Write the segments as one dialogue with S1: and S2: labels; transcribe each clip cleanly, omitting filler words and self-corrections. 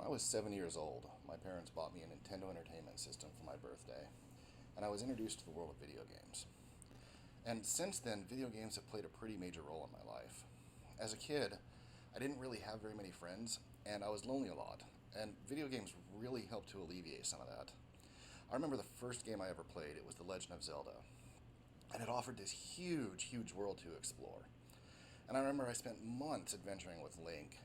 S1: I was 7 years old, my parents bought me a Nintendo Entertainment System for my birthday, and I was introduced to the world of video games. And since then, video games have played a pretty major role in my life. As a kid, I didn't really have very many friends, and I was lonely a lot, and video games really helped to alleviate some of that. I remember the first game I ever played, it was The Legend of Zelda, and it offered this huge world to explore. And I remember I spent months adventuring with Link,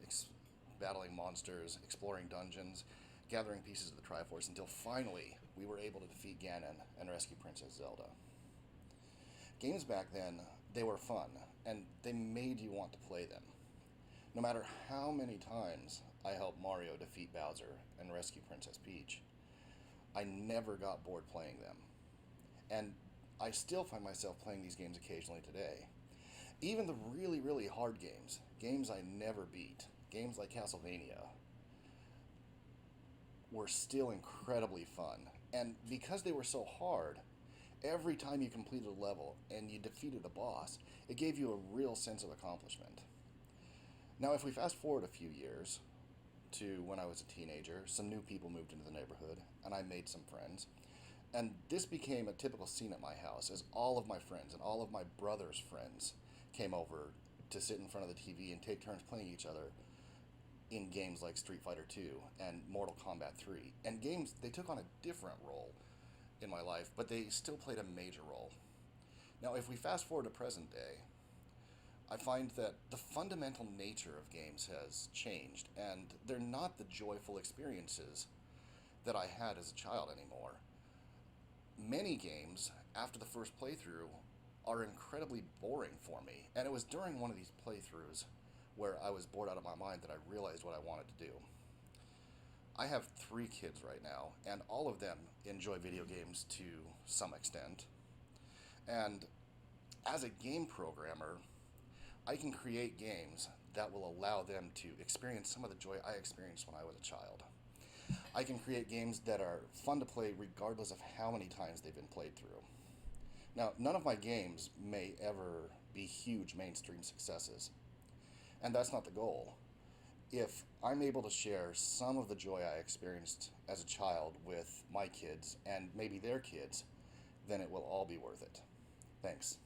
S1: battling monsters, exploring dungeons, gathering pieces of the Triforce until finally we were able to defeat Ganon and rescue Princess Zelda. Games back then, they were fun, and they made you want to play them. No matter how many times I helped Mario defeat Bowser and rescue Princess Peach, I never got bored playing them. And I still find myself playing these games occasionally today. Even the really hard games, games I never beat, games like Castlevania, were still incredibly fun. And because they were so hard, every time you completed a level and you defeated a boss, it gave you a real sense of accomplishment. Now, if we fast forward a few years to when I was a teenager, some new people moved into the neighborhood, and I made some friends. And this became a typical scene at my house, as all of my friends and all of my brother's friends came over to sit in front of the TV and take turns playing each other in games like Street Fighter 2 and Mortal Kombat 3. And games, they took on a different role in my life, but they still played a major role. Now, if we fast forward to present day, I find that the fundamental nature of games has changed, and they're not the joyful experiences that I had as a child anymore. Many games, after the first playthrough, are incredibly boring for me, and it was during one of these playthroughs where I was bored out of my mind that I realized what I wanted to do. I have 3 kids right now, and all of them enjoy video games to some extent. And as a game programmer, I can create games that will allow them to experience some of the joy I experienced when I was a child. I can create games that are fun to play regardless of how many times they've been played through. Now, none of my games may ever be huge mainstream successes, and that's not the goal. If I'm able to share some of the joy I experienced as a child with my kids and maybe their kids, then it will all be worth it. Thanks.